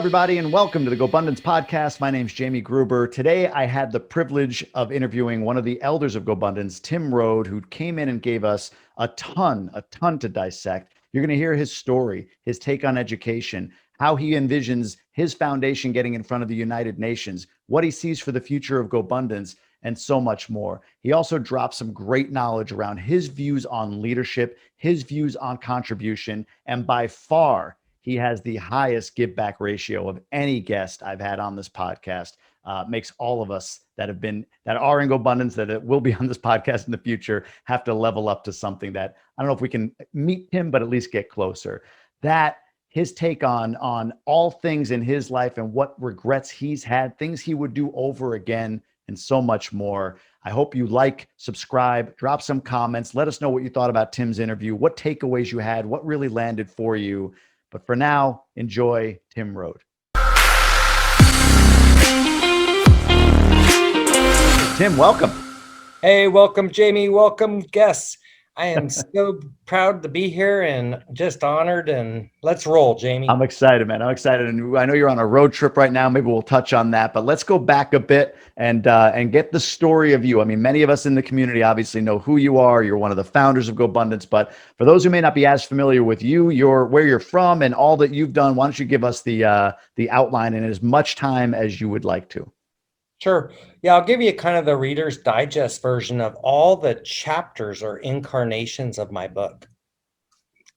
everybody, and welcome to the GoBundance Podcast. My name's Jamie Gruber. Today, I had the privilege of interviewing one of the elders of GoBundance, Tim Rhode, who came in and gave us a ton to dissect. You're going to hear his story, his take on education, how he envisions his foundation getting in front of the United Nations, what he sees for the future of GoBundance, and so much more. He also drops some great knowledge around his views on leadership, his views on contribution, and by far, he has the highest give back ratio of any guest I've had on this podcast. Makes all of us that are in GoBundance, that will be on this podcast in the future, have to level up to something that I don't know if we can meet him, but at least get closer. That his take on all things in his life and what regrets he's had, things he would do over again, and so much more. I hope you like, subscribe, drop some comments. Let us know what you thought about Tim's interview, what takeaways you had, what really landed for you. But for now, enjoy Tim Rhode. Tim, welcome. Hey, welcome, Jamie. Welcome, guests. I am so proud to be here and just honored, and let's roll, Jamie. I'm excited, man. I'm excited. And I know you're on a road trip right now. Maybe we'll touch on that, but let's go back a bit and get the story of you. I mean, many of us in the community obviously know who you are. You're one of the founders of GoBundance, but for those who may not be as familiar with you, where you're from and all that you've done, why don't you give us the outline in as much time as you would like to? Sure. Yeah, I'll give you kind of the Reader's Digest version of all the chapters or incarnations of my book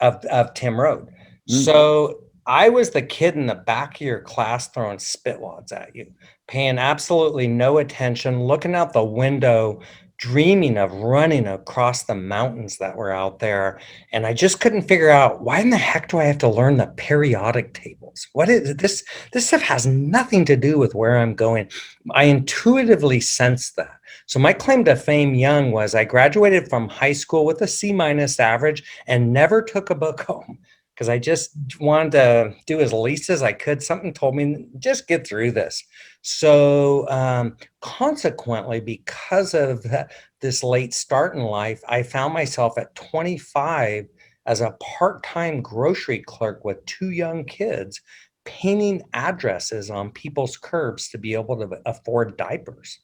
of Tim Rhode. So I was the kid in the back of your class throwing spitwads at you, paying absolutely no attention, looking out the window, dreaming of running across the mountains that were out there. And I just couldn't figure out, why in the heck do I have to learn the periodic tables? What is this? This stuff has nothing to do with where I'm going. I intuitively sensed that. So my claim to fame young was I graduated from high school with a C- average and never took a book home, because I just wanted to do as least as I could. Something told me, just get through this. So consequently, because of this late start in life, I found myself at 25 as a part-time grocery clerk with 2 young kids, painting addresses on people's curbs to be able to afford diapers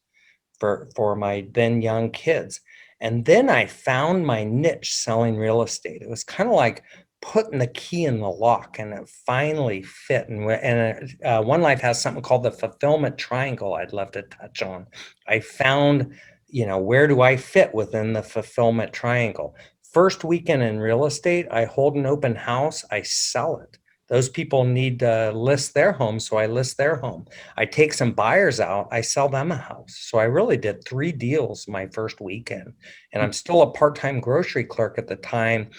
for my then young kids. And then I found my niche selling real estate. It was kind of like putting the key in the lock, and it finally fit. And One Life has something called the fulfillment triangle I'd love to touch on. I found, where do I fit within the fulfillment triangle? First weekend in real estate, I hold an open house, I sell it. Those people need to list their home, so I list their home. I take some buyers out, I sell them a house. So I really did 3 deals my first weekend. And I'm still a part-time grocery clerk at the time.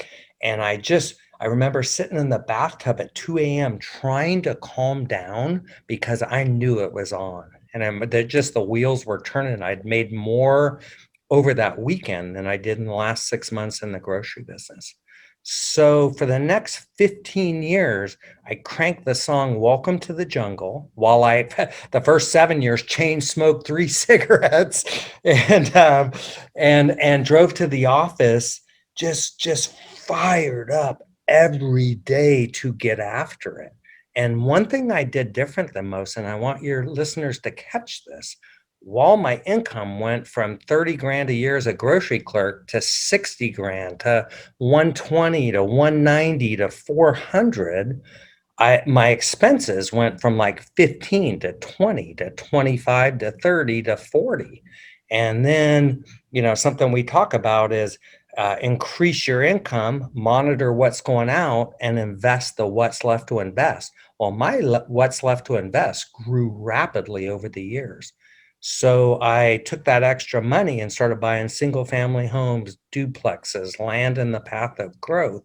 And I remember sitting in the bathtub at 2 a.m. trying to calm down because I knew it was on. And the wheels were turning. I'd made more over that weekend than I did in the last 6 months in the grocery business. So for the next 15 years, I cranked the song Welcome to the Jungle while the first 7 years, chain smoked 3 cigarettes and drove to the office just fired up every day to get after it. And one thing I did different than most, and I want your listeners to catch this, while my income went from 30 grand a year as a grocery clerk to 60 grand to 120 to 190 to 400, my expenses went from like 15 to 20 to 25 to 30 to 40. And then, something we talk about is increase your income, monitor what's going out, and invest the what's left to invest. Well, my what's left to invest grew rapidly over the years. So I took that extra money and started buying single family homes, duplexes, land in the path of growth.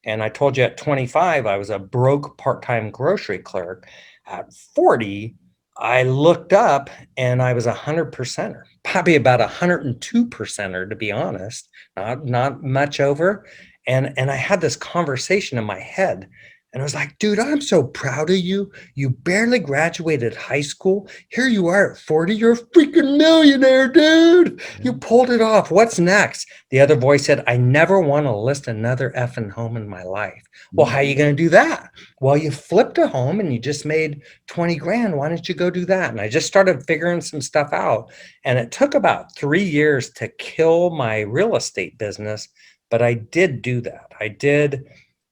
And I told you at 25, I was a broke part-time grocery clerk. At 40, I looked up and I was 100%er, probably about 102%er, to be honest, not much over. And I had this conversation in my head. And I was like, dude, I'm so proud of you. You barely graduated high school. Here you are at 40. You're a freaking millionaire, dude. You pulled it off. What's next? The other voice said, I never want to list another effing home in my life. Well, how are you going to do that? Well, you flipped a home and you just made 20 grand. Why don't you go do that? And I just started figuring some stuff out. And it took about 3 years to kill my real estate business. But I did do that. I did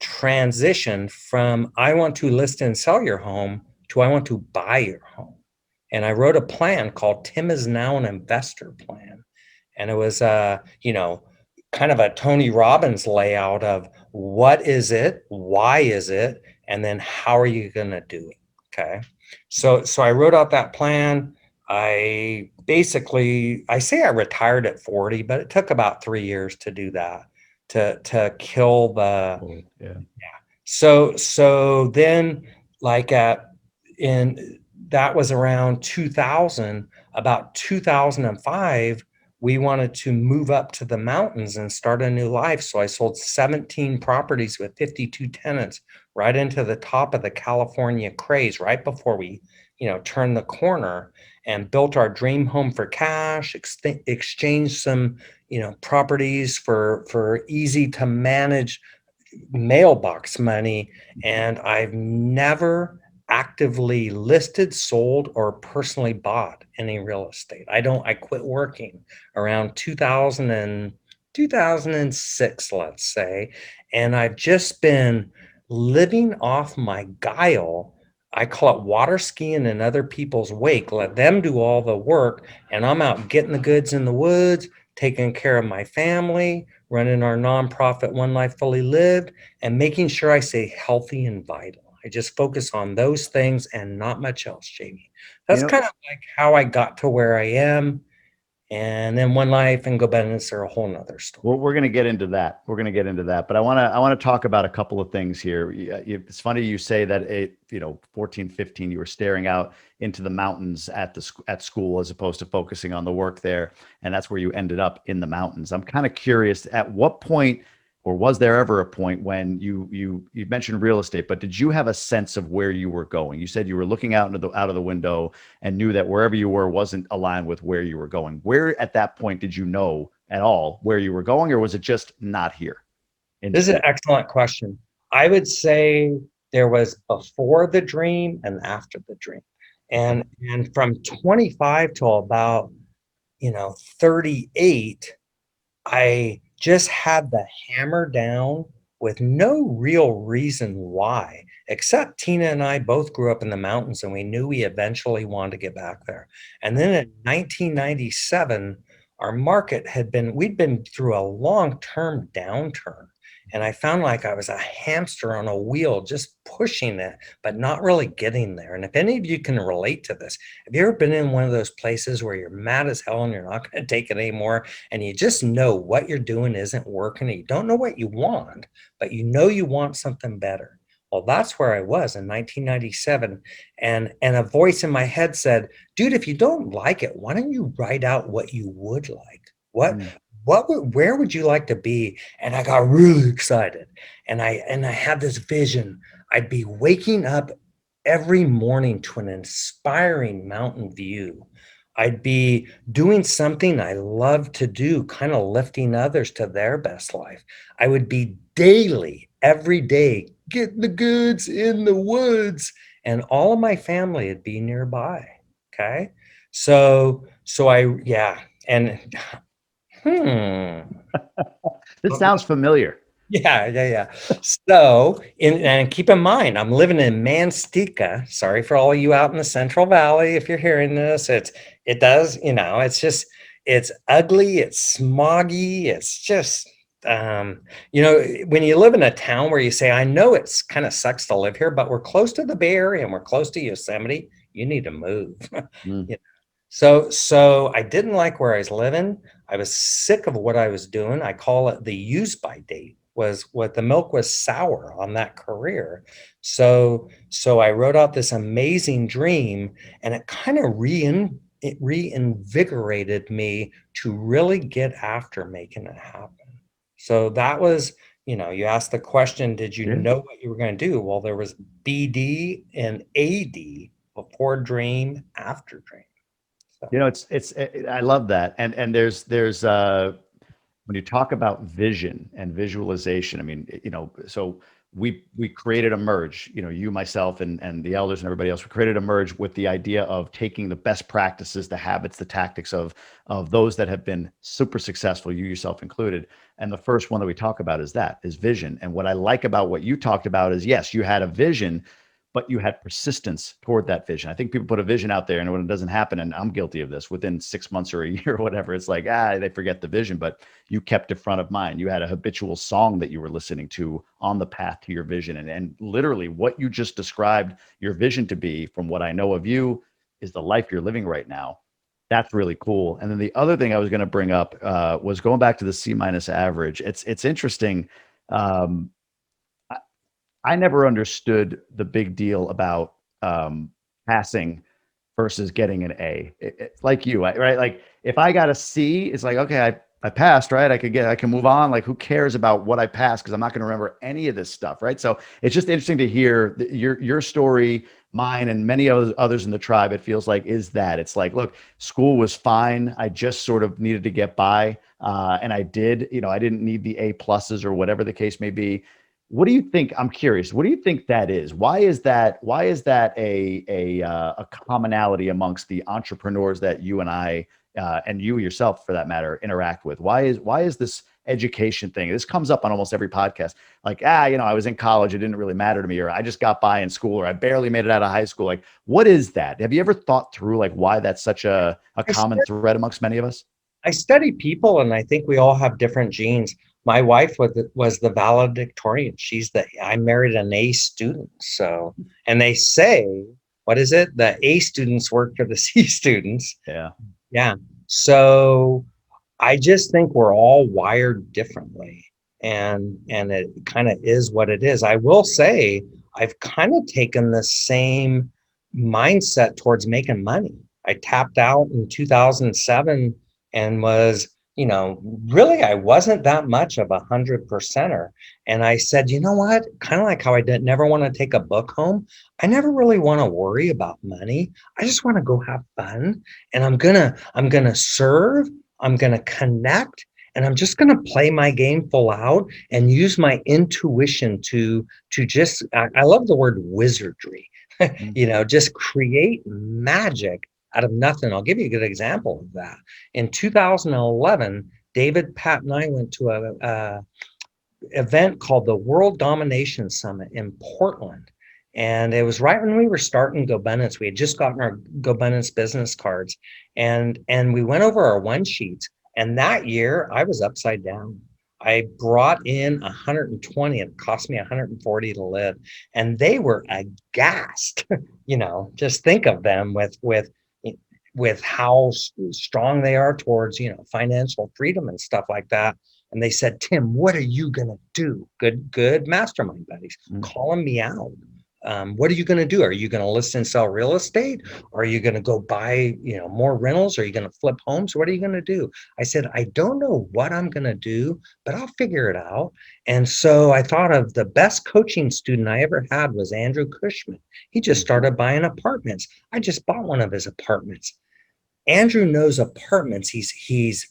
transition from I want to list and sell your home to I want to buy your home. And I wrote a plan called Tim is Now an Investor Plan. And it was, kind of a Tony Robbins layout of what is it, why is it, and then how are you going to do it? Okay. So I wrote out that plan. I say I retired at 40, but it took about 3 years to do that, to kill the, So then, like that was around 2000. About 2005, we wanted to move up to the mountains and start a new life. So I sold 17 properties with 52 tenants right into the top of the California craze, right before we, turned the corner, and built our dream home for cash, exchanged some, properties for easy to manage mailbox money. And I've never actively listed, sold, or personally bought any real estate. I quit working around 2006, let's say. And I've just been living off my guile. I call it water skiing in other people's wake. Let them do all the work. And I'm out getting the goods in the woods, taking care of my family, running our nonprofit One Life Fully Lived, and making sure I stay healthy and vital. I just focus on those things and not much else, Jamie. That's kind of like how I got to where I am. And then One Life and GoBundance are a whole nother story. Well, we're going to get into that. But I want to talk about a couple of things here. It's funny you say that 14, 15, you were staring out into the mountains at school as opposed to focusing on the work there. And that's where you ended up, in the mountains. I'm kind of curious, at what point, or was there ever a point when you mentioned real estate, but did you have a sense of where you were going? You said you were looking out of the window and knew that wherever you were wasn't aligned with where you were going. Where at that point did you know at all where you were going, or was it just not here? This is an excellent question. I would say there was before the dream and after the dream. And from 25 till about 38, I just had the hammer down with no real reason why, except Tina and I both grew up in the mountains and we knew we eventually wanted to get back there. And then in 1997, our market we'd been through a long-term downturn. And I found like I was a hamster on a wheel, just pushing it, but not really getting there. And if any of you can relate to this, have you ever been in one of those places where you're mad as hell and you're not going to take it anymore, and you just know what you're doing isn't working, and you don't know what you want, but you know you want something better? Well, that's where I was in 1997. And a voice in my head said, dude, if you don't like it, why don't you write out what you would like? Where would you like to be? And I got really excited. And I had this vision. I'd be waking up every morning to an inspiring mountain view. I'd be doing something I love to do, kind of lifting others to their best life. I would be daily, every day, getting the goods in the woods, and all of my family would be nearby. Okay. So and This sounds familiar. Yeah. So, and keep in mind, I'm living in Mansteca. Sorry for all you out in the Central Valley. If you're hearing this, it's ugly, it's smoggy, it's just, when you live in a town where you say, I know it's kind of sucks to live here, but we're close to the Bay Area and we're close to Yosemite, you need to move. So I didn't like where I was living. I was sick of what I was doing. I call it the use by date. Was what the milk was sour on that career. So I wrote out this amazing dream, and it kind of reinvigorated me to really get after making it happen. So that was you asked the question, did you Yeah. know what you were going to do? Well, there was BD and AD, before dream, after dream. So. I love that. And there's when you talk about vision and visualization, I mean, so we created a merge, you, myself, and the elders and everybody else. We created a merge with the idea of taking the best practices, the habits, the tactics of those that have been super successful, you yourself included. And the first one that we talk about is vision. And what I like about what you talked about is, yes, you had a vision, but you had persistence toward that vision. I think people put a vision out there, and when it doesn't happen, and I'm guilty of this, within 6 months or a year or whatever, it's like, they forget the vision, but you kept it front of mind. You had a habitual song that you were listening to on the path to your vision. And literally what you just described your vision to be, from what I know of you, is the life you're living right now. That's really cool. And then the other thing I was going to bring up was going back to the C- average. It's interesting. Um, I never understood the big deal about passing versus getting an A. Like you, right? Like if I got a C, it's like, okay, I passed, right? I can move on. Like who cares about what I passed? Because I'm not going to remember any of this stuff, right? So it's just interesting to hear your story, mine, and many others in the tribe. It feels like is that it's like, look, school was fine. I just sort of needed to get by, and I did. I didn't need the A pluses or whatever the case may be. What do you think? I'm curious. What do you think that is? Why is that? Why is that a commonality amongst the entrepreneurs that you and I and you yourself, for that matter, interact with? Why is this education thing? This comes up on almost every podcast. Like, I was in college, it didn't really matter to me, or I just got by in school, or I barely made it out of high school. Like, what is that? Have you ever thought through like why that's such a I common thread amongst many of us? I study people, and I think we all have different genes. My wife was the valedictorian. I married an A student. So, and they say, what is it? The A students work for the C students. Yeah. Yeah. So I just think we're all wired differently, and it kind of is what it is. I will say I've kind of taken the same mindset towards making money. I tapped out in 2007 and was, really, I wasn't that much of 100%er. And I said, you know what? Kind of like how I did never want to take a book home. I never really want to worry about money. I just want to go have fun, and I'm gonna serve. I'm gonna connect, and I'm just gonna play my game full out and use my intuition to just. I love the word wizardry. Mm. Just create magic out of nothing. I'll give you a good example of that. In 2011, David, Pat, and I went to a event called the World Domination Summit in Portland. And it was right when we were starting GoBundance. We had just gotten our GoBundance business cards, and we went over our one sheets. And that year I was upside down. I brought in 120. It cost me 140 to live. And they were aghast. Just think of them with how strong they are towards, financial freedom and stuff like that. And they said, Tim, what are you going to do? Good mastermind buddies calling me out. What are you going to do? Are you going to list and sell real estate? Or are you going to go buy, more rentals? Are you going to flip homes? What are you going to do? I said, I don't know what I'm going to do, but I'll figure it out. And so I thought of the best coaching student I ever had was Andrew Cushman. He just started buying apartments. I just bought one of his apartments. Andrew knows apartments. He's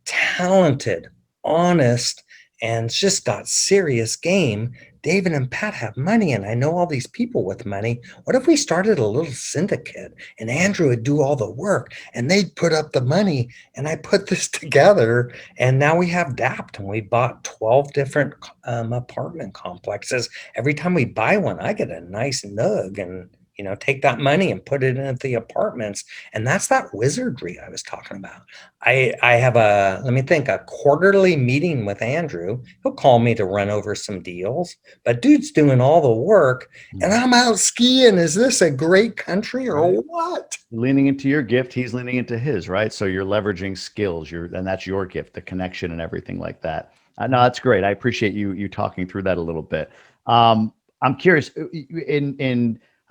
talented, honest, and just got serious game. David and Pat have money, and I know all these people with money. What if we started a little syndicate, and Andrew would do all the work, and they'd put up the money, and I put this together, and now we have DAPT, and we bought 12 different apartment complexes. Every time we buy one, I get a nice nug, and take that money and put it into the apartments. And that's that wizardry I was talking about. I have a quarterly meeting with Andrew. He'll call me to run over some deals, but dude's doing all the work, and I'm out skiing. Is this a great country or what? Leaning into your gift, he's leaning into his, right? So you're leveraging skills, and that's your gift, the connection and everything like that. No, that's great. I appreciate you talking through that a little bit. I'm curious.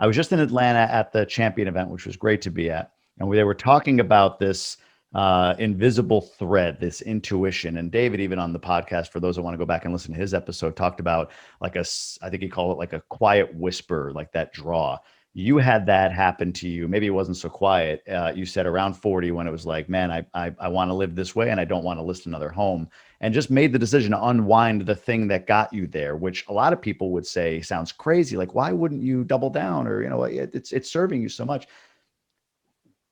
I was just in Atlanta at the Champion event, which was great to be at, and they were talking about this invisible thread, this intuition. And David, even on the podcast, for those that want to go back and listen to his episode, talked about like I think he called it like a quiet whisper, like that draw. You had that happen to you. Maybe it wasn't so quiet. You said around 40 when it was like, man, I want to live this way and I don't want to list another home, and just made the decision to unwind the thing that got you there, which a lot of people would say sounds crazy. Like, why wouldn't you double down? Or, it's serving you so much.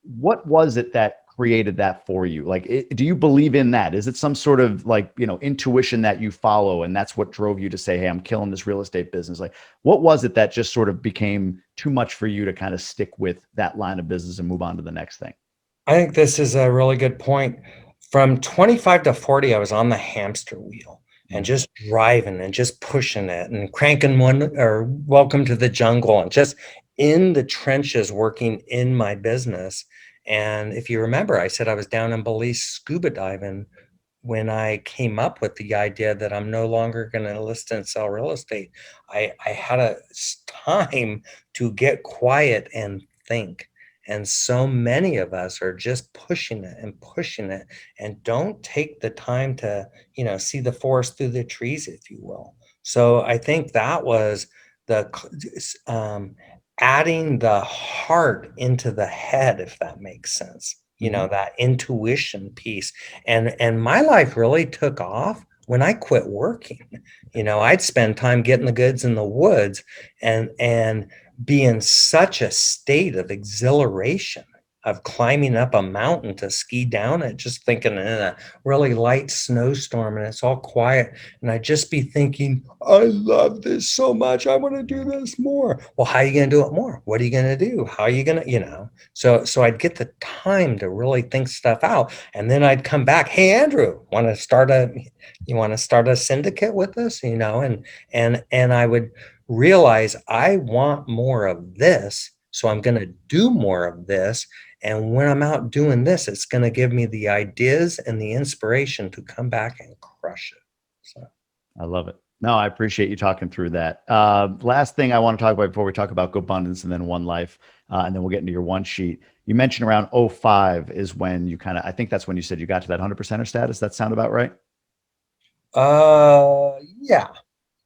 What was it that created that for you? Like, do you believe in that? Is it some sort of like, intuition that you follow, and that's what drove you to say, hey, I'm killing this real estate business? Like, what was it that just sort of became too much for you to kind of stick with that line of business and move on to the next thing? I think this is a really good point. From 25 to 40, I was on the hamster wheel and just driving and just pushing it and cranking one or welcome to the jungle and just in the trenches working in my business. And if you remember, I said I was down in Belize scuba diving when I came up with the idea that I'm no longer going to list and sell real estate. I had a time to get quiet and think. And so many of us are just pushing it and don't take the time to, see the forest through the trees, if you will. So I think that was the adding the heart into the head, if that makes sense. That intuition piece. And my life really took off when I quit working. I'd spend time getting the goods in the woods and be in such a state of exhilaration of climbing up a mountain to ski down it, just thinking in a really light snowstorm and it's all quiet. And I'd just be thinking, I love this so much. I want to do this more. Well, how are you going to do it more? What are you going to do? How are you going to, so I'd get the time to really think stuff out. And then I'd come back. Hey, Andrew, you want to start a syndicate with us? And I would realize I want more of this. So I'm going to do more of this. And when I'm out doing this, it's going to give me the ideas and the inspiration to come back and crush it. So I love it. No, I appreciate you talking through that. Last thing I want to talk about before we talk about GoBundance and then One Life, and then we'll get into your one sheet. You mentioned around 05 is when you I think that's when you said you got to that 100%er status. That sound about right? Yeah,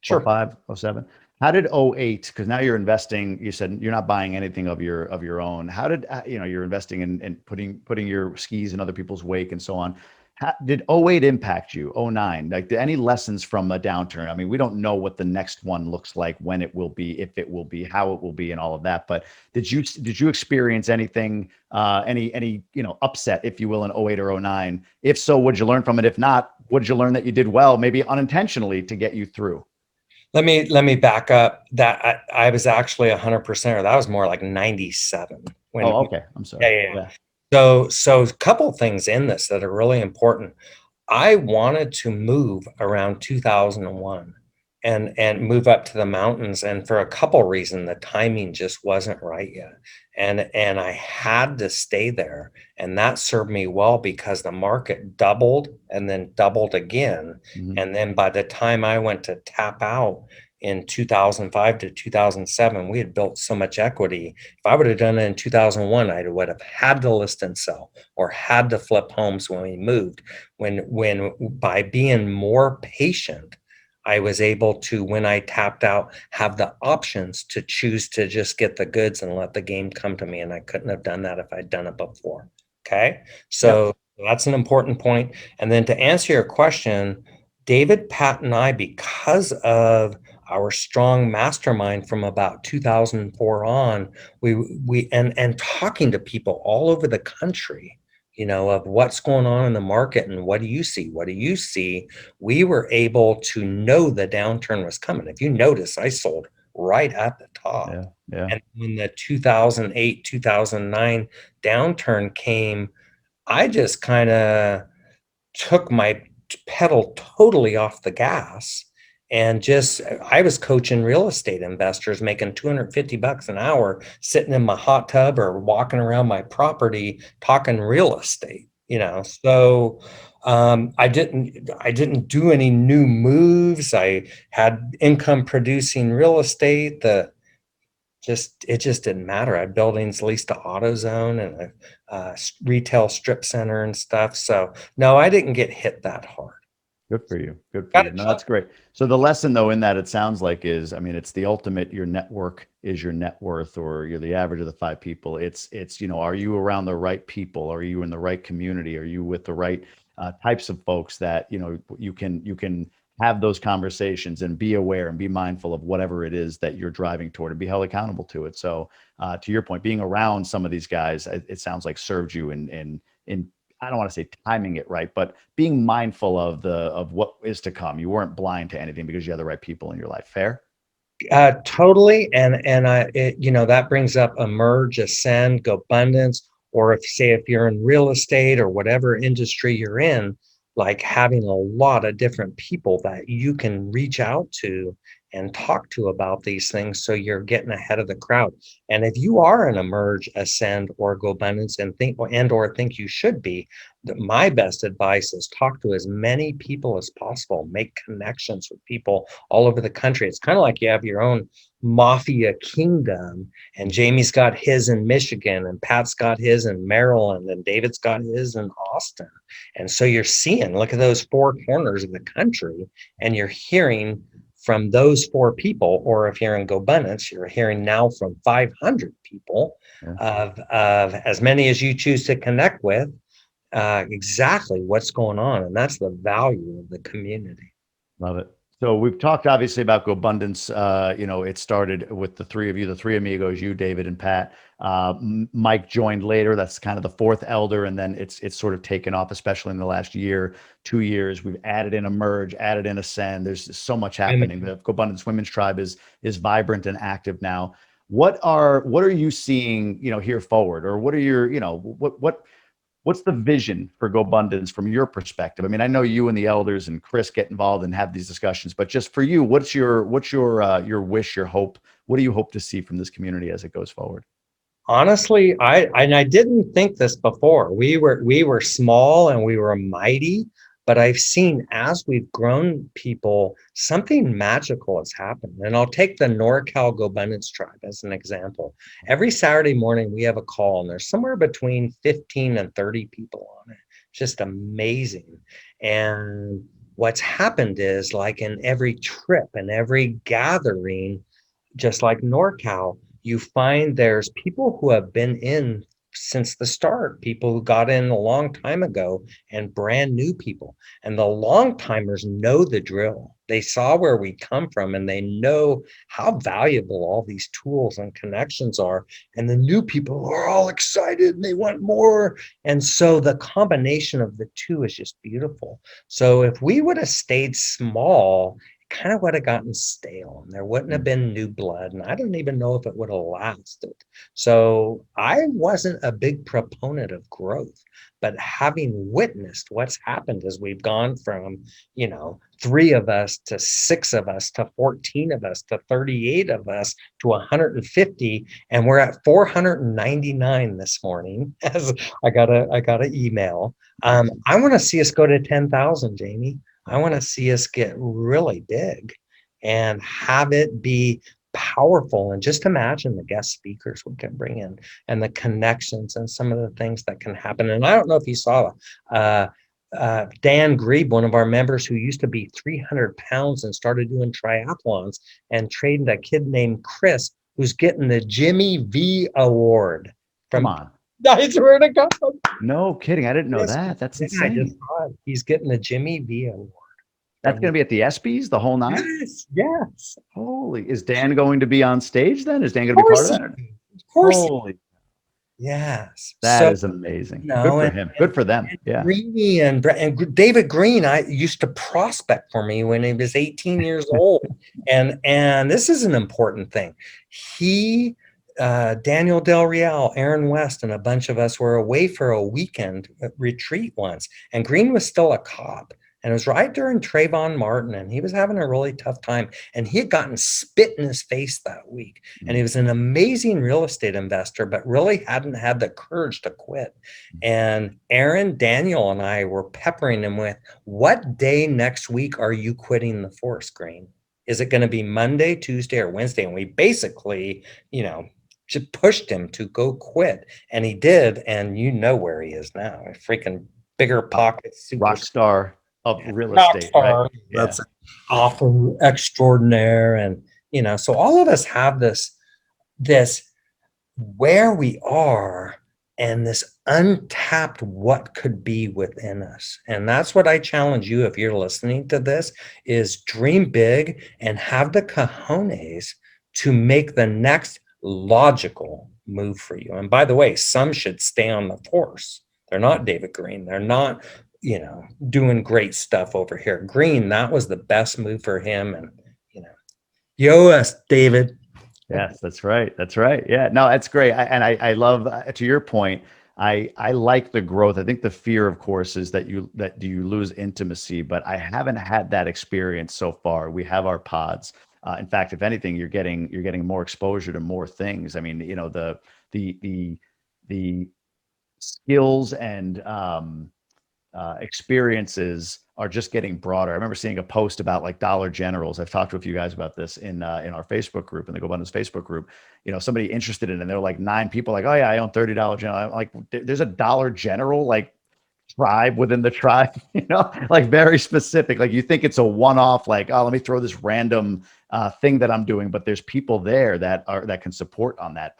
sure. 05, 07. How did 08, because now you're investing, you said you're not buying anything of your own. How did, you're investing in putting your skis in other people's wake and so on. How, did 08 impact you? 09, like any lessons from a downturn? I mean, we don't know what the next one looks like, when it will be, if it will be, how it will be, and all of that. But did you experience anything, any upset, if you will, in 08 or 09? If so, would you learn from it? If not, would you learn that you did well, maybe unintentionally, to get you through? Let me back up. That I was actually 100%, or that was more like 97. Okay. I'm sorry. Yeah. So a couple things in this that are really important. I wanted to move around 2001 and move up to the mountains, and for a couple reasons, the timing just wasn't right yet. And I had to stay there, and that served me well because the market doubled and then doubled again. Mm-hmm. And then by the time I went to tap out in 2005 to 2007, we had built so much equity. If I would have done it in 2001, I would have had to list and sell or had to flip homes when we moved. When by being more patient, I was able to, when I tapped out, have the options to choose to just get the goods and let the game come to me. And I couldn't have done that if I'd done it before. Okay. So that's an important point. And then to answer your question, David, Pat, and I, because of our strong mastermind from about 2004 on, we talking to people all over the country, of what's going on in the market and what do you see? We were able to know the downturn was coming. If you notice, I sold right at the top. Yeah. And when the 2008, 2009 downturn came, I just kind of took my pedal totally off the gas and I was coaching real estate investors making $250 an hour, sitting in my hot tub or walking around my property talking real estate, so I didn't do any new moves. I had income producing real estate. it just didn't matter. I had buildings leased to AutoZone and a retail strip center and stuff. So no, I didn't get hit that hard. Good for you. Good for Got you. it, No, Chuck? that's great. So the lesson though in that it sounds like is, I mean, it's the ultimate, your network is your net worth, or you're the average of the five people. It's, are you around the right people? Are you in the right community? Are you with the right types of folks that, you can have those conversations and be aware and be mindful of whatever it is that you're driving toward and be held accountable to it. So to your point, being around some of these guys, it sounds like served you in I don't want to say timing it right, but being mindful of what is to come. You weren't blind to anything because you had the right people in your life. Fair? Totally. That brings up emerge, ascend, GoBundance, or if you're in real estate or whatever industry you're in, like having a lot of different people that you can reach out to and talk to about these things, so you're getting ahead of the crowd. And if you are an emerge, ascend, or GoBundance or think you should be, my best advice is talk to as many people as possible, make connections with people all over the country. It's kind of like you have your own mafia kingdom, and Jamie's got his in Michigan, and Pat's got his in Maryland, and David's got his in Austin. And so you're seeing, look at those four corners of the country, and you're hearing from those four people. Or if you're in GoBundance, you're hearing now from 500 people, Yeah. of as many as you choose to connect with, exactly what's going on. And that's the value of the community. Love it. So we've talked obviously about GoBundance. It started with the three of you, the three amigos, you, David, and Pat. Mike joined later. That's kind of the fourth elder, and then it's sort of taken off, especially in the last year, 2 years. We've added in Emerge, added in Ascend. There's so much happening. The GoBundance Women's Tribe is vibrant and active now. What are you seeing, here forward, or what are your, what's the vision for GoBundance from your perspective? I mean, I know you and the elders and Chris get involved and have these discussions, but just for you, what's your wish, your hope? What do you hope to see from this community as it goes forward? Honestly, I didn't think this before. We were small and we were mighty, but I've seen, as we've grown people, something magical has happened. And I'll take the NorCal GoBundance Tribe as an example. Every Saturday morning we have a call, and there's somewhere between 15 and 30 people on it. Just amazing. And what's happened is, like in every trip and every gathering, just like NorCal, you find there's people who have been in since the start, people who got in a long time ago, and brand new people. And the long timers know the drill. They saw where we come from, and they know how valuable all these tools and connections are. And the new people are all excited and they want more. And so the combination of the two is just beautiful. So if we would have stayed small, kind of would have gotten stale, and there wouldn't have been new blood, and I don't even know if it would have lasted. So I wasn't a big proponent of growth, but having witnessed what's happened as we've gone from, 3 of us to 6 of us to 14 of us to 38 of us to 150, and we're at 499 this morning. As I got an email. I want to see us go to 10,000, Jamie. I want to see us get really big and have it be powerful. And just imagine the guest speakers we can bring in, and the connections, and some of the things that can happen. And I don't know if you saw Dan Grebe, one of our members, who used to be 300 pounds and started doing triathlons, and trained a kid named Chris, who's getting the Jimmy V Award from. Come on. I swear to God. No kidding. I didn't know that. That's I insane. just saw it. He's getting the Jimmy V Award. That's going to be at the ESPYs, the whole nine? Yes. Holy, is Dan going to be on stage then? Is Dan going to be part of that? Of course. Holy, yes. that is amazing. Good for him. Good for them. Yeah. Greeny and David Green, I used to prospect for me when he was 18 years old. And this is an important thing. He, Daniel Del Real, Aaron West, and a bunch of us were away for a weekend retreat once, and Green was still a cop. And it was right during Trayvon Martin, and he was having a really tough time. And he had gotten spit in his face that week. And he was an amazing real estate investor, but really hadn't had the courage to quit. And Aaron, Daniel, and I were peppering him with, what day next week are you quitting the force, Green? Is it going to be Monday, Tuesday, or Wednesday? And we basically, just pushed him to go quit. And he did. And you know where he is now. A freaking bigger pockets, super Rock star of real rock estate, right? star. That's awful extraordinaire. And, so all of us have this where we are and this untapped what could be within us. And that's what I challenge you, if you're listening to this, is dream big and have the cojones to make the next logical move for you. And by the way, some should stay on the force. They're not David Green. They're not, doing great stuff over here. Green, that was the best move for him. And, yo, us, David. Yes, that's right. That's right. Yeah, no, that's great. I love, to your point, I like the growth. I think the fear, of course, is that you lose intimacy, but I haven't had that experience so far. We have our pods. In fact, if anything, you're getting more exposure to more things. I mean, the skills and experiences are just getting broader. I remember seeing a post about like Dollar Generals. I've talked to a few guys about this in our Facebook group, in the GoBundance Facebook group. Somebody interested in it, and there were like 9 people like, oh yeah, I own $30 General. I'm like, there's a Dollar General like tribe within the tribe, like very specific. Like you think it's a one-off, like, oh, let me throw this random thing that I'm doing, but there's people there that can support on that.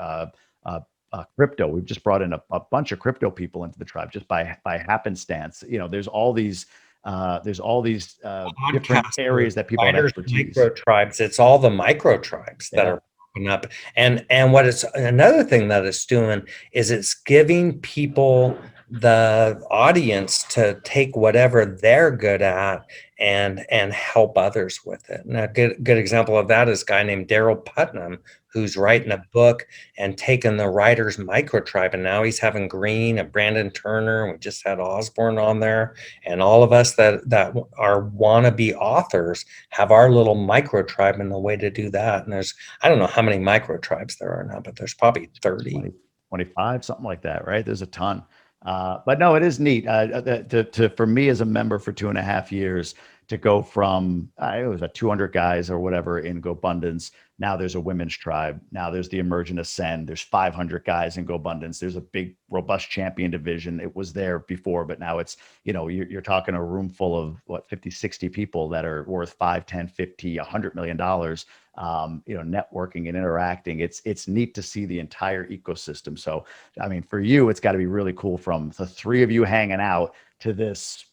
Crypto. We've just brought in a bunch of crypto people into the tribe just by happenstance. There's all these different areas that people have expertise. Microtribes. It's all the microtribes that are popping up. And what it's another thing that it's doing is it's giving people the audience to take whatever they're good at and help others with it. And a good example of that is a guy named Daryl Putnam, who's writing a book and taking the writer's microtribe. And now he's having Green and Brandon Turner. And we just had Osborne on there. And all of us that are wannabe authors have our little microtribe, and the way to do that. And I don't know how many microtribes there are now, but there's probably 30. 25, something like that, right? There's a ton. But no, it is neat for me as a member for 2.5 years to go from, it was 200 guys or whatever in GoBundance. Now there's a women's tribe. Now there's the Emerge and Ascend. There's 500 guys in GoBundance. There's a big, robust champion division. It was there before, but now it's, you're talking a room full of 50, 60 people that are worth 5, 10, 50, $100 million. Networking and interacting. It's neat to see the entire ecosystem. So, I mean, for you, it's got to be really cool from the 3 of you hanging out to this,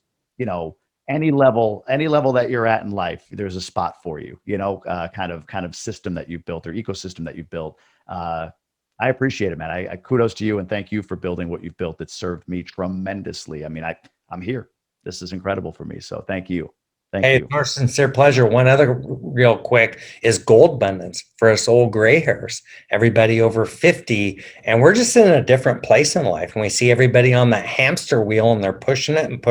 any level that you're at in life, there's a spot for you, kind of system that you've built or ecosystem that you've built. I appreciate it, man. I kudos to you and thank you for building what you've built. It served me tremendously. I mean, I'm here. This is incredible for me. So thank you. Thank you. Our sincere pleasure. One other real quick is GoBundance for us old gray hairs, everybody over 50. And we're just in a different place in life. And we see everybody on that hamster wheel and they're pushing it. And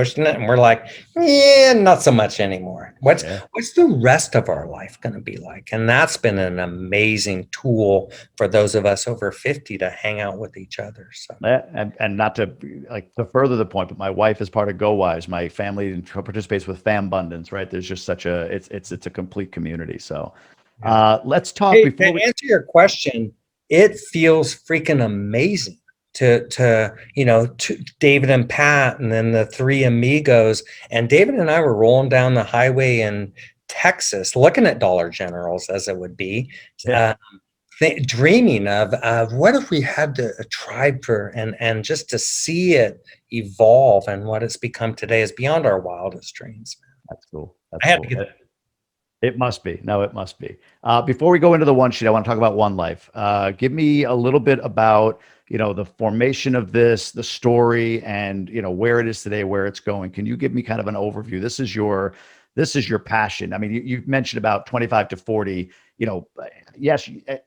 we're like, yeah, not so much anymore. What's the rest of our life going to be like? And that's been an amazing tool for those of us over 50 to hang out with each other. So and not to to further the point, but my wife is part of GoWise. My family participates with FamBundance. Right, there's just such a it's a complete community. So let's talk before we answer your question. It feels freaking amazing to David and Pat, and then the 3 amigos. And David and I were rolling down the highway in Texas, looking at Dollar Generals as it would be, dreaming of what if we had a tribe for, and just to see it evolve and what it's become today is beyond our wildest dreams. That's cool. It must be. No, it must be. Before we go into the one sheet, I want to talk about One Life. Give me a little bit about, the formation of this, the story, and, where it is today, where it's going. Can you give me kind of an overview? This is your passion. I mean, you've mentioned about 25 to 40, yes, here,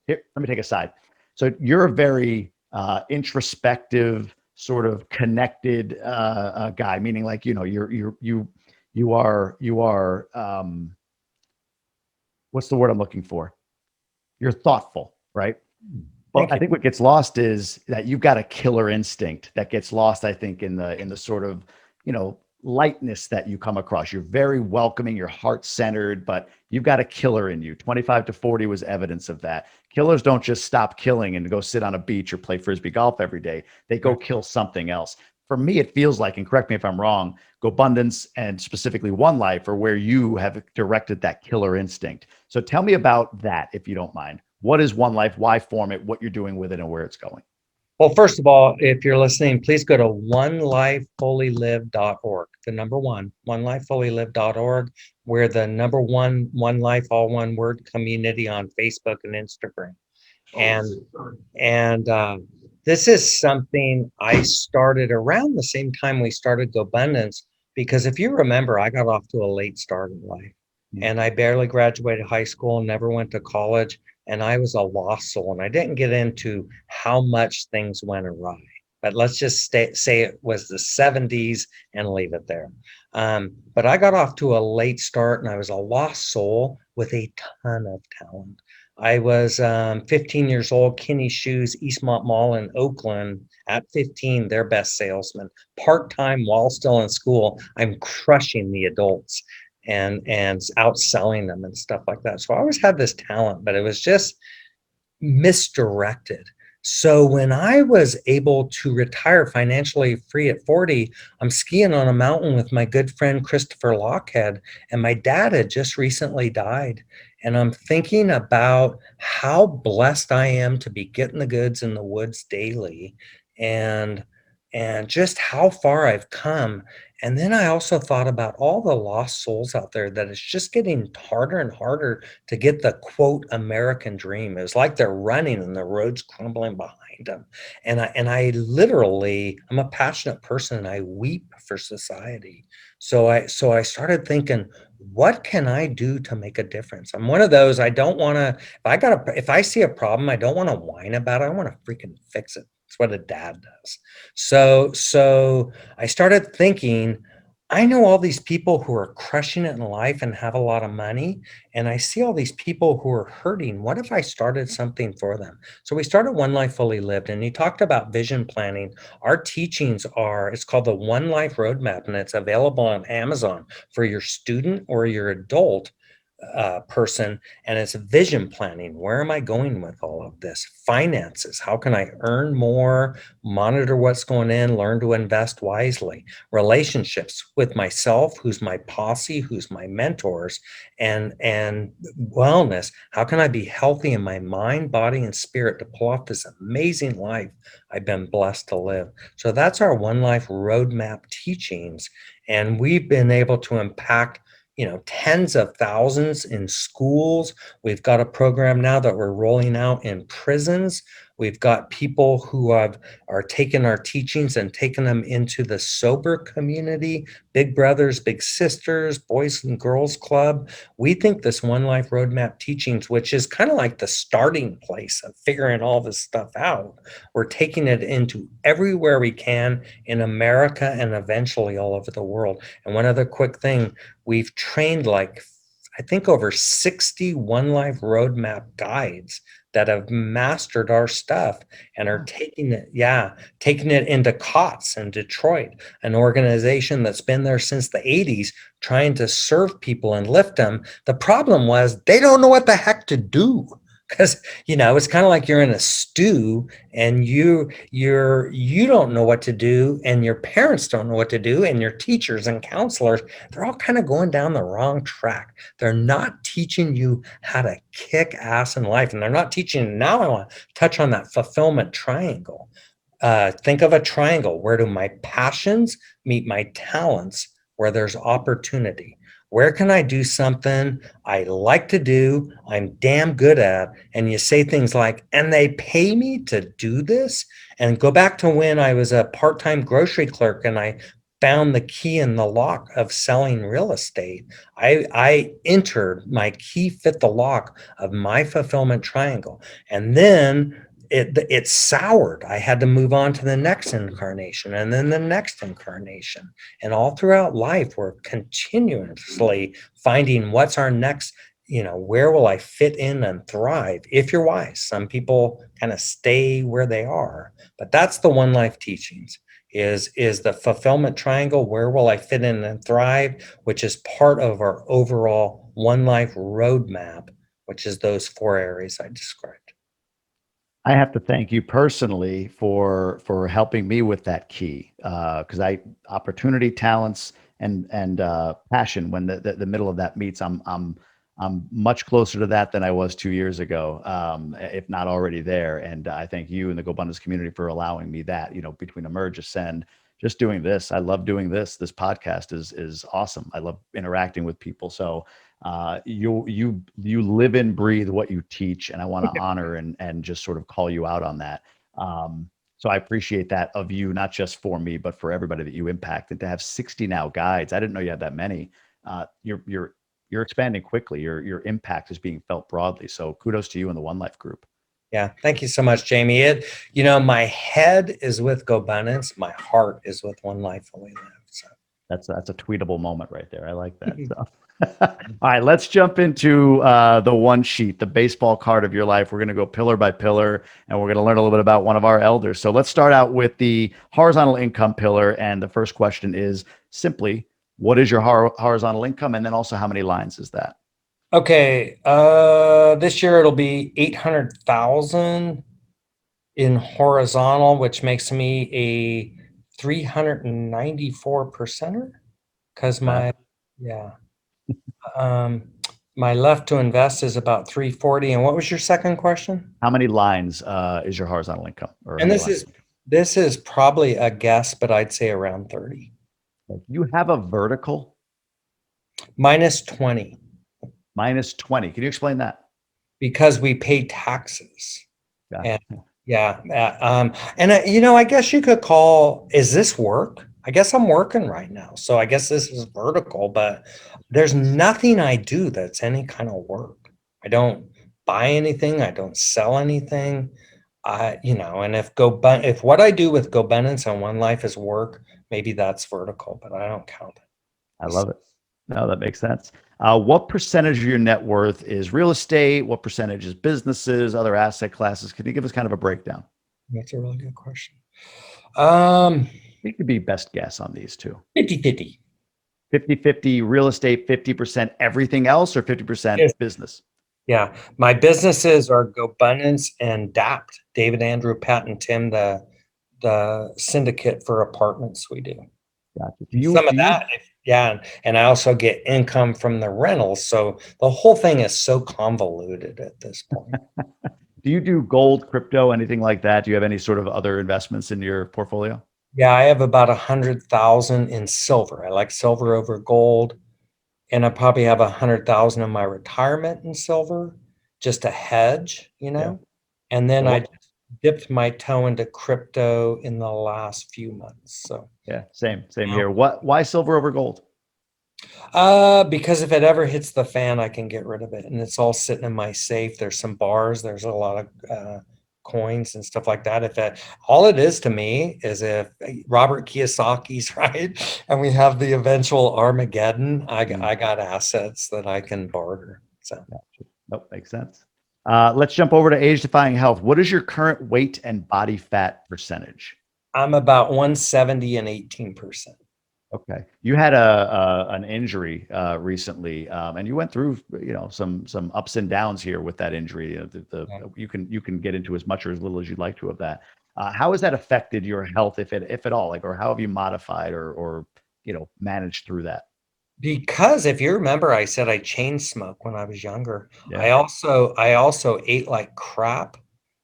let me take a side. So you're a very introspective, sort of connected guy, meaning like, you are what's the word I'm looking for? You're thoughtful, right? Well, I think what gets lost is that you've got a killer instinct that gets lost, I think, in the sort of, lightness that you come across. You're very welcoming, you're heart-centered, but you've got a killer in you. 25 to 40 was evidence of that. Killers don't just stop killing and go sit on a beach or play frisbee golf every day. They go kill something else. For me, it feels like, and correct me if I'm wrong, GoBundance and specifically One Life are where you have directed that killer instinct. So tell me about that, if you don't mind. What is One Life? Why form it? What you're doing with it and where it's going? Well, first of all, if you're listening, please go to onelifefullylive.org. The number one, onelifefullylive.org. We're the number one One Life, all one word community on Facebook and Instagram. And this is something I started around the same time we started GoBundance, because if you remember, I got off to a late start in life, and I barely graduated high school and never went to college, and I was a lost soul, and I didn't get into how much things went awry. But let's just say it was the 70s and leave it there. But I got off to a late start, and I was a lost soul with a ton of talent. I was 15 years old, Kinney Shoes, Eastmont Mall in Oakland. At 15, their best salesman. Part-time while still in school, I'm crushing the adults and outselling them and stuff like that. So I always had this talent, but it was just misdirected. So when I was able to retire financially free at 40, I'm skiing on a mountain with my good friend Christopher Lockhead, and my dad had just recently died. And I'm thinking about how blessed I am to be getting the goods in the woods daily, and just how far I've come. And then I also thought about all the lost souls out there that it's just getting harder and harder to get the quote American dream. It was like they're running and the road's crumbling behind them. And I literally, I'm a passionate person and I weep for society. So I started thinking, what can I do to make a difference? I'm one of those, I don't want to, if I see a problem, I don't want to whine about it. I want to freaking fix it. It's what a dad does. So I started thinking, I know all these people who are crushing it in life and have a lot of money, and I see all these people who are hurting. What if I started something for them? So we started One Life Fully Lived, and you talked about vision planning. Our teachings are, it's called the One Life Roadmap, and it's available on Amazon for your student or your adult person, and it's vision planning. Where am I going with all of this? Finances, how can I earn more, monitor what's going in, learn to invest wisely? Relationships with myself, who's my posse, who's my mentors, and wellness, how can I be healthy in my mind, body, and spirit to pull off this amazing life I've been blessed to live? So that's our One Life Roadmap teachings, and we've been able to impact tens of thousands in schools. We've got a program now that we're rolling out in prisons. We've got people who are taking our teachings and taking them into the sober community, big brothers, big sisters, boys and girls club. We think this One Life Roadmap teachings, which is kind of like the starting place of figuring all this stuff out, we're taking it into everywhere we can in America and eventually all over the world. And one other quick thing, we've trained I think over 60 One Life Roadmap guides that have mastered our stuff and are taking it into COTS in Detroit, an organization that's been there since the 80s, trying to serve people and lift them. The problem was they don't know what the heck to do. Because it's kind of like you're in a stew and you don't know what to do, and your parents don't know what to do, and your teachers and counselors, they're all kind of going down the wrong track. They're not teaching you how to kick ass in life, and they're not teaching. Now I want to touch on that fulfillment triangle. Think of a triangle. Where do my passions meet my talents? Where there's opportunity. Where can I do something I like to do, I'm damn good at? And you say things like, and they pay me to do this? And go back to when I was a part-time grocery clerk and I found the key in the lock of selling real estate. I entered my key fit the lock of my fulfillment triangle. And then it soured. I had to move on to the next incarnation and then the next incarnation. And all throughout life, we're continuously finding what's our next, where will I fit in and thrive if you're wise. Some people kind of stay where they are, but that's the One Life teachings. is the fulfillment triangle. Where will I fit in and thrive? Which is part of our overall One Life roadmap, which is those 4 areas I described. I have to thank you personally for helping me with that key, because I opportunity, talents, and passion. When the middle of that meets, I'm much closer to that than I was 2 years ago, if not already there. And I thank you and the GoBundance community for allowing me that. Between Emerge, Ascend, just doing this, I love doing this. This podcast is awesome. I love interacting with people. So you live and breathe what you teach, and I want to honor and just sort of call you out on that. So I appreciate that of you, not just for me, but for everybody that you impact. And to have 60 now guides, I didn't know you had that many. You're expanding quickly. Your impact is being felt broadly. So kudos to you and the One Life group. Yeah, thank you so much, Jamie. My head is with GoBundance, my heart is with One Life Fully Lived. So that's a tweetable moment right there. I like that. So. All right, let's jump into the one sheet, the baseball card of your life. We're going to go pillar by pillar, and we're going to learn a little bit about one of our elders. So let's start out with the horizontal income pillar. And the first question is simply, what is your horizontal income? And then also, how many lines is that? Okay, this year it'll be 800,000 in horizontal, which makes me a 394 percenter. Because my left to invest is about 340. And what was your second question? How many lines is your horizontal income? And this is probably a guess, but I'd say around 30. You have a vertical? Minus 20. Minus 20. Can you explain that? Because we pay taxes. Gotcha. And I guess you could call, is this work? I guess I'm working right now. So I guess this is vertical, but there's nothing I do that's any kind of work. I don't buy anything. I don't sell anything. And if what I do with GoBundance and One Life is work, maybe that's vertical, but I don't count it. I love it. No, that makes sense. What percentage of your net worth is real estate? What percentage is businesses, other asset classes? Can you give us kind of a breakdown? That's a really good question. It could be best guess on these two. 50-50. 50-50 real estate, 50% everything else, or 50% business? Yeah. My businesses are GoBundance and DAPT, David, Andrew, Pat, and Tim, the syndicate for apartments we do. Gotcha. Yeah. And I also get income from the rentals. So the whole thing is so convoluted at this point. Do you do gold, crypto, anything like that? Do you have any sort of other investments in your portfolio? Yeah, I have about 100,000 in silver. I like silver over gold. And I probably have 100,000 in my retirement in silver, just to hedge, Yeah. And then I just dipped my toe into crypto in the last few months. So yeah, same here. Why silver over gold? Because if it ever hits the fan, I can get rid of it, and it's all sitting in my safe. There's some bars. There's a lot of coins and stuff like that. All it is to me is if Robert Kiyosaki's right, and we have the eventual Armageddon, I got assets that I can barter. So, nope, makes sense. Let's jump over to age-defying health. What is your current weight and body fat percentage? I'm about 170 and 18%. Okay, you had an injury recently, and you went through some ups and downs here with that injury. You can get into as much or as little as you'd like to of that. How has that affected your health, if at all? Or how have you modified or managed through that? Because if you remember, I said I chain smoked when I was younger. Yeah. I also ate like crap.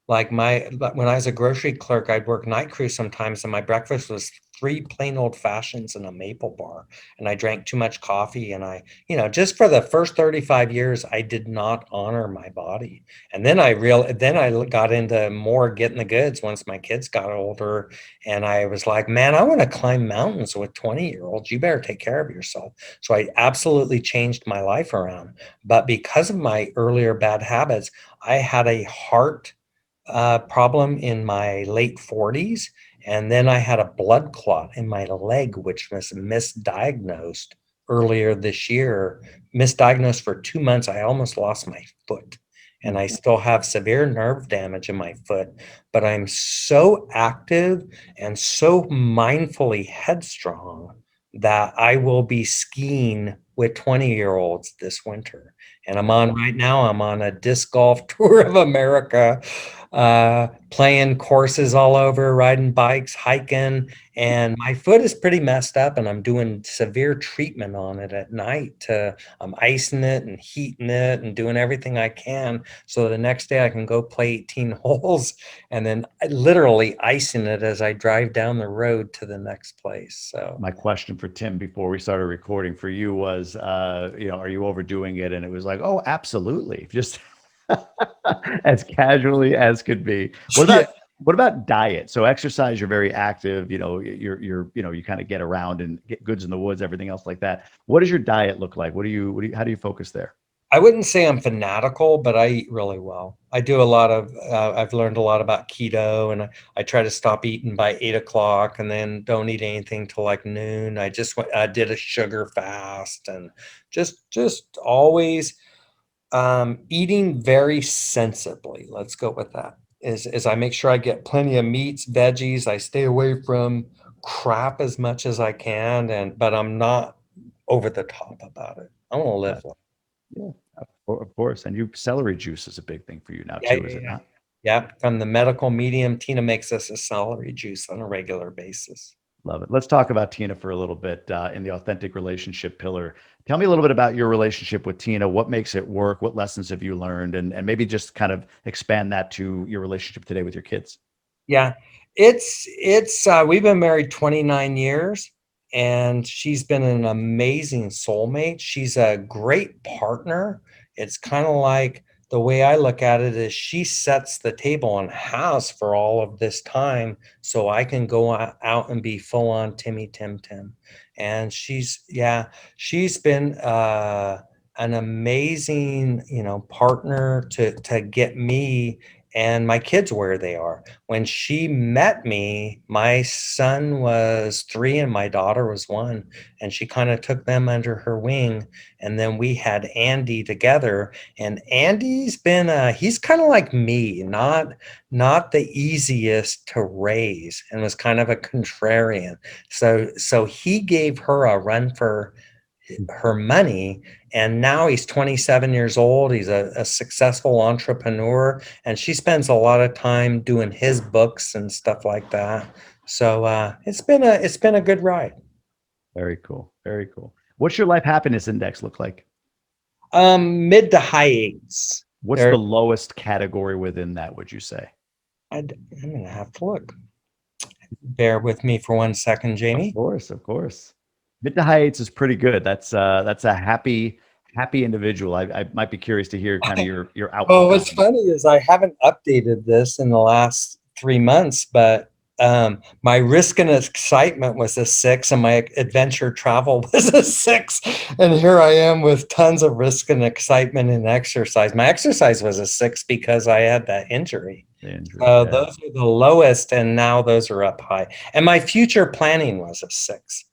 Like when I was a grocery clerk, I'd work night crew sometimes, and my breakfast was 3 plain old fashions and a maple bar. And I drank too much coffee, and just for the first 35 years, I did not honor my body. And then I got into more getting the goods once my kids got older, and I was like, man, I want to climb mountains with 20-year-olds. You better take care of yourself. So I absolutely changed my life around. But because of my earlier bad habits, I had a heart problem in my late 40s. And then I had a blood clot in my leg, which was misdiagnosed earlier this year. Misdiagnosed for 2 months. I almost lost my foot. and I still have severe nerve damage in my foot, but I'm so active and so mindfully headstrong that I will be skiing with 20-year-olds this winter. And right now, I'm on a disc golf tour of America, playing courses all over, riding bikes, hiking, and my foot is pretty messed up, and I'm doing severe treatment on it at night. I'm icing it and heating it and doing everything I can so the next day I can go play 18 holes, and then literally icing it as I drive down the road to the next place. So my question for Tim before we started recording for you was, are you overdoing it? And it was like, oh, absolutely. Just as casually as could be. What about diet? So exercise, you're very active, you kind of get around and get goods in the woods, everything else like that. What does your diet look like? How do you focus there? I wouldn't say I'm fanatical, but I eat really well. I do a lot of, I've learned a lot about keto, and I try to stop eating by 8 o'clock and then don't eat anything till like noon. I did a sugar fast, and just always eating very sensibly. Let's go with that. Is I make sure I get plenty of meats, veggies. I stay away from crap as much as I can, but I'm not over the top about it. I want to live well. Yeah, of course. And celery juice is a big thing for you now Yeah, too, is it yeah. not? Yeah, from the medical medium, Tina makes us a celery juice on a regular basis. Love it. Let's talk about Tina for a little bit in the authentic relationship pillar. Tell me a little bit about your relationship with Tina. What makes it work? What lessons have you learned? And maybe just kind of expand that to your relationship today with your kids. Yeah, we've been married 29 years, and she's been an amazing soulmate. She's a great partner. It's kind of like, the way I look at it is she sets the table and has for all of this time, so I can go out and be full on Timmy Tim Tim. And she's been an amazing, partner to get me and my kids where they are. When she met me, my son was 3 and my daughter was 1, and she kind of took them under her wing. And then we had Andy together, and Andy's been he's kind of like me, not the easiest to raise, and was kind of a contrarian. So he gave her a run for her money, and now he's 27 years old. He's a successful entrepreneur, and she spends a lot of time doing his books and stuff like that. So it's been a good ride. Very cool. Very cool. What's your life happiness index look like? Mid to high eights. What's the lowest category within that, would you say? I'm gonna have to look. Bear with me for 1 second, Jamie. Of course. Mid to high eights is pretty good. That's a happy individual. I might be curious to hear kind of your outlook. Well, what's funny is I haven't updated this in the last 3 months, but my risk and excitement was a 6, and my adventure travel was a 6. And here I am with tons of risk and excitement in exercise. My exercise was a 6 because I had that injury. Those are the lowest, and now those are up high. And my future planning was a 6.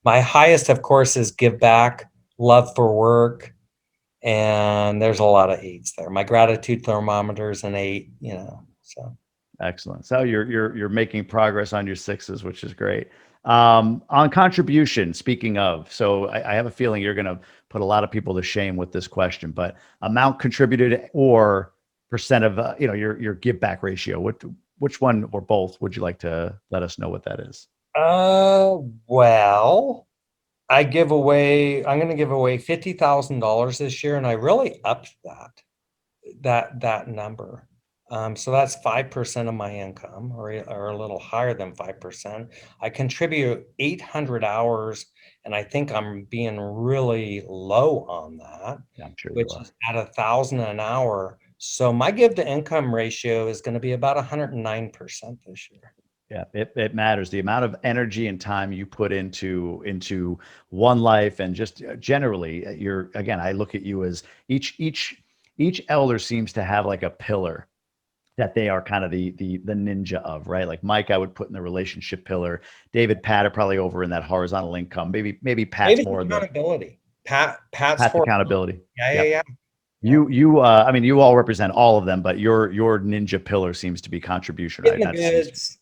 My highest, of course, is give back, love for work, and there's a lot of 8s there. My gratitude thermometer is an 8, so. Excellent. So you're making progress on your 6s, which is great. On contribution, speaking of, so I have a feeling you're going to put a lot of people to shame with this question, but amount contributed or percent of your give back ratio. Which one or both would you like to let us know what that is? Well, I'm going to give away $50,000 this year, and I really upped that number. So that's 5% of my income, or a little higher than 5%. I contribute 800 hours, and I think I'm being really low on that, I'm sure which is at $1,000 an hour. So my give to income ratio is going to be about 109% this year. Yeah, it matters. The amount of energy and time you put into one life, and just generally, I look at you as each elder seems to have like a pillar that they are kind of the ninja of, right? Like Mike, I would put in the relationship pillar. David, Pat are probably over in that horizontal income. Maybe Pat's more accountability. Pat's Pat's for accountability. Yeah. I mean, you all represent all of them, but your ninja pillar seems to be contribution, right? Getting the goods,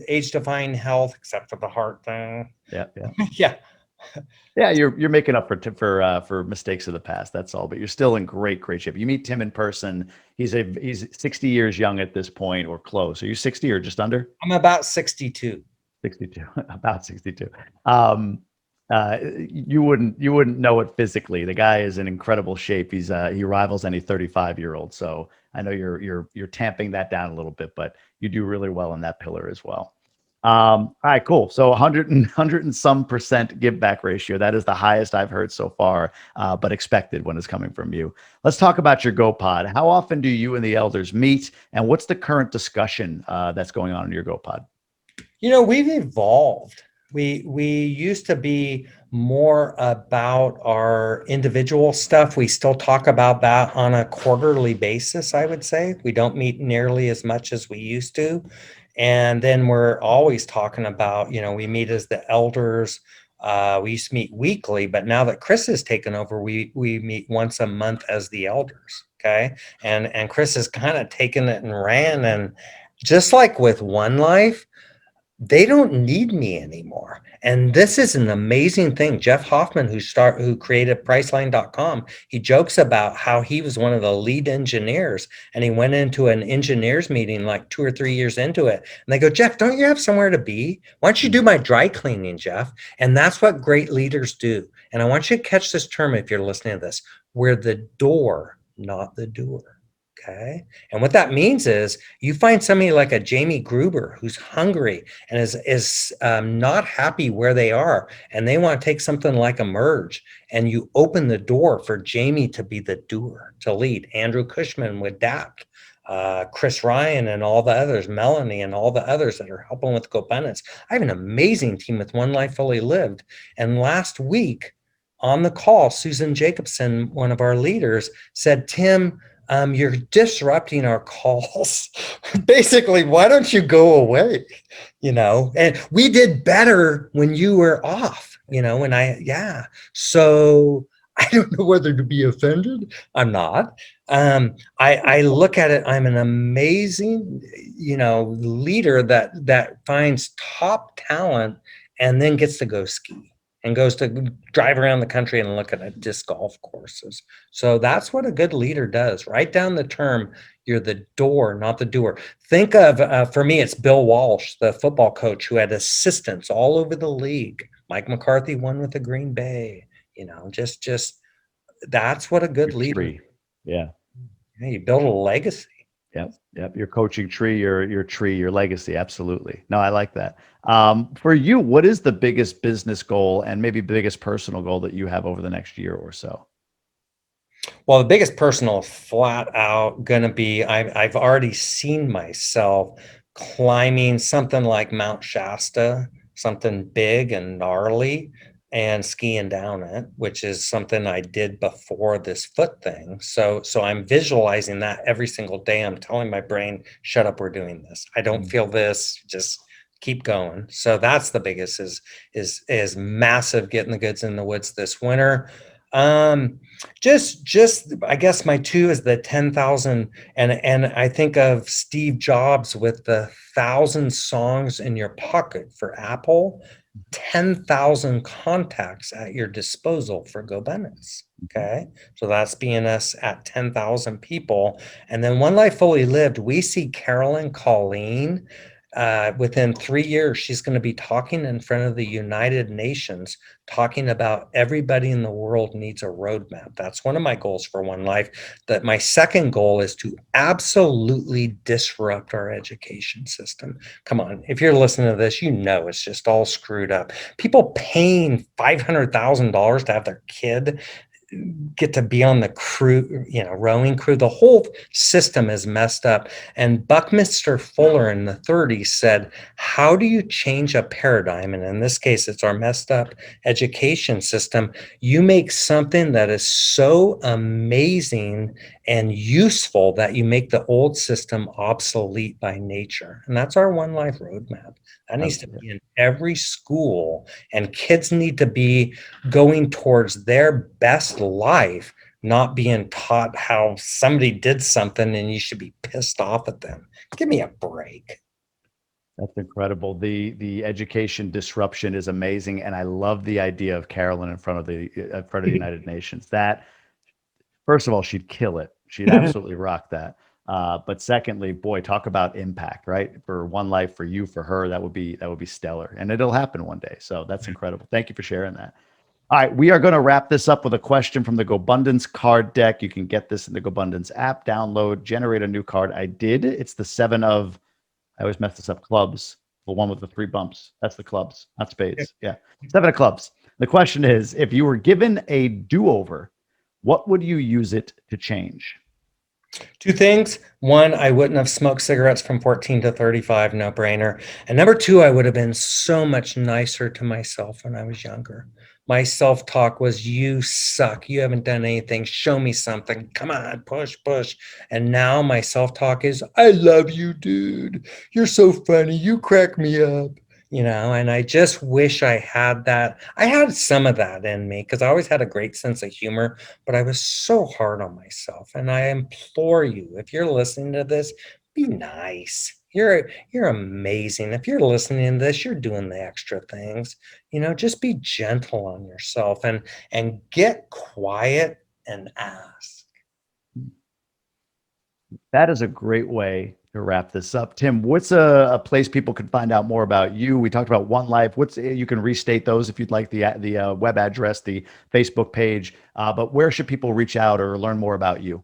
age-defying health, except for the heart thing. Yeah, yeah. Yeah. Yeah, you're making up for mistakes of the past. That's all. But you're still in great shape. You meet Tim in person. He's 60 years young at this point, or close. Are you 60 or just under? I'm about 62. 62, about 62. Um, you wouldn't know it physically. The guy is in incredible shape. He rivals any 35-year-old. So I know you're tamping that down a little bit, but you do really well in that pillar as well. All right, cool. So 100 and some percent give back ratio. That is the highest I've heard so far, but expected when it's coming from you. Let's talk about your GoPod. How often do you and the elders meet, and what's the current discussion that's going on in your GoPod? We've evolved. We used to be more about our individual stuff. We still talk about that on a quarterly basis, I would say. We don't meet nearly as much as we used to. And then we're always talking about, we meet as the elders. We used to meet weekly, but now that Chris has taken over, we meet once a month as the elders. Okay. And Chris has kind of taken it and ran. And just like with One Life, they don't need me anymore. And this is an amazing thing. Jeff Hoffman, who created Priceline.com, he jokes about how he was one of the lead engineers, and he went into an engineers meeting like 2 or 3 years into it. And they go, Jeff, don't you have somewhere to be? Why don't you do my dry cleaning, Jeff? And that's what great leaders do. And I want you to catch this term if you're listening to this. We're the door, not the doer. Okay. And what that means is you find somebody like a Jamie Gruber who's hungry and is not happy where they are, and they want to take something like a merge, and you open the door for Jamie to be the doer, to lead. Andrew Cushman with DAP, Chris Ryan and all the others, Melanie and all the others that are helping with GoBundance. I have an amazing team with One Life Fully Lived. And last week on the call, Susan Jacobson, one of our leaders, said, Tim, you're disrupting our calls. Basically, why don't you go away? And we did better when you were off, So I don't know whether to be offended. I'm not. I look at it, I'm an amazing, leader that finds top talent and then gets to go ski and goes to drive around the country and look at disc golf courses. So that's what a good leader does. Write down the term, you're the door, not the doer. Think of, for me, it's Bill Walsh, the football coach who had assistants all over the league. Mike McCarthy won with the Green Bay. Just that's what a good leader. Yeah. You build a legacy. Yep. Your coaching tree, your tree, your legacy. Absolutely. No, I like that. For you, what is the biggest business goal and maybe biggest personal goal that you have over the next year or so? Well, the biggest personal, flat out gonna be, I've already seen myself climbing something like Mount Shasta, something big and gnarly, and skiing down it, which is something I did before this foot thing. So I'm visualizing that every single day. I'm telling my brain, shut up, we're doing this. I don't feel this, just keep going. So that's the biggest is massive, getting the goods in the woods this winter. Just I guess my 2 is the 10,000, and I think of Steve Jobs with the 1,000 songs in your pocket for Apple. 10,000 contacts at your disposal for GoBundance. Okay. So that's being us at 10,000 people. And then One Life Fully Lived, we see Carolyn Colleen. Within 3 years, she's going to be talking in front of the United Nations, talking about everybody in the world needs a roadmap. That's one of my goals for One Life. That my second goal is to absolutely disrupt our education system. Come on, if you're listening to this, it's just all screwed up. People paying $500,000 to have their kid get to be on the crew, rowing crew. The whole system is messed up. And Buckminster Fuller in the 30s said, how do you change a paradigm? And in this case, it's our messed up education system. You make something that is so amazing and useful that you make the old system obsolete by nature. And that's our One Life roadmap. That needs to be in every school, and kids need to be going towards their best life not being taught how somebody did something and you should be pissed off at them. Give me a break. That's incredible. The education disruption is amazing, and I love the idea of Carolyn in front of the United Nations. That, first of all, she'd kill it. She'd absolutely rock that. But secondly, boy, talk about impact, right? For one life, for you, for her, that would be stellar, and it'll happen one day. So that's incredible. Thank you for sharing that. All right, we are going to wrap this up with a question from the GoBundance card deck. You can get this in the GoBundance app. Download, generate a new card. I did. It's the 7 of, I always mess this up, clubs. The one with the 3 bumps. That's the clubs, not spades. Yeah, 7 of clubs. The question is, if you were given a do-over, what would you use it to change? 2 things. 1, I wouldn't have smoked cigarettes from 14 to 35, no brainer. And number 2, I would have been so much nicer to myself when I was younger. My self-talk was, you suck. You haven't done anything. Show me something. Come on, push. And now my self-talk is, I love you, dude. You're so funny. You crack me up. And I just wish I had that. I had some of that in me because I always had a great sense of humor, but I was so hard on myself. And I implore you, if you're listening to this, be nice. You're amazing. If you're listening to this, you're doing the extra things. Just be gentle on yourself and get quiet and ask. That is a great way to wrap this up. Tim, what's a place people can find out more about you? We talked about One Life. You can restate those if you'd like, the web address, the Facebook page, but where should people reach out or learn more about you?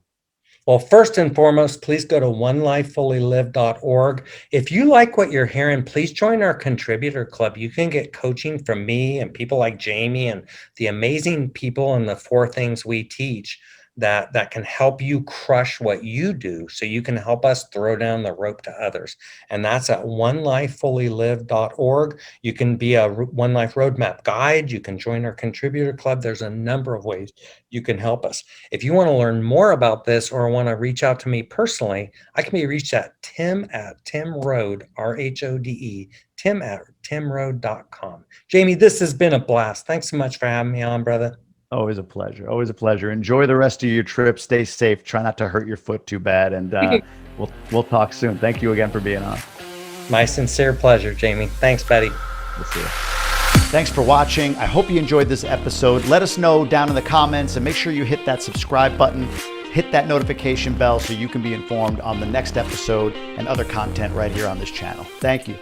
Well, first and foremost, please go to onelifefullylive.org. If you like what you're hearing, please join our contributor club. You can get coaching from me and people like Jamie and the amazing people in the 4 things we teach that can help you crush what you do so you can help us throw down the rope to others. And that's at onelifefullylive.org. You can be a One Life Roadmap guide. You can join our contributor club. There's a number of ways you can help us. If you want to learn more about this or want to reach out to me personally, I can be reached at Tim@timrhode, RHODE, Tim@timrhode.com. Jamie, this has been a blast. Thanks so much for having me on, brother. Always a pleasure. Always a pleasure. Enjoy the rest of your trip. Stay safe. Try not to hurt your foot too bad. And we'll talk soon. Thank you again for being on. My sincere pleasure, Jamie. Thanks, buddy. We'll see you. Thanks for watching. I hope you enjoyed this episode. Let us know down in the comments and make sure you hit that subscribe button. Hit that notification bell so you can be informed on the next episode and other content right here on this channel. Thank you.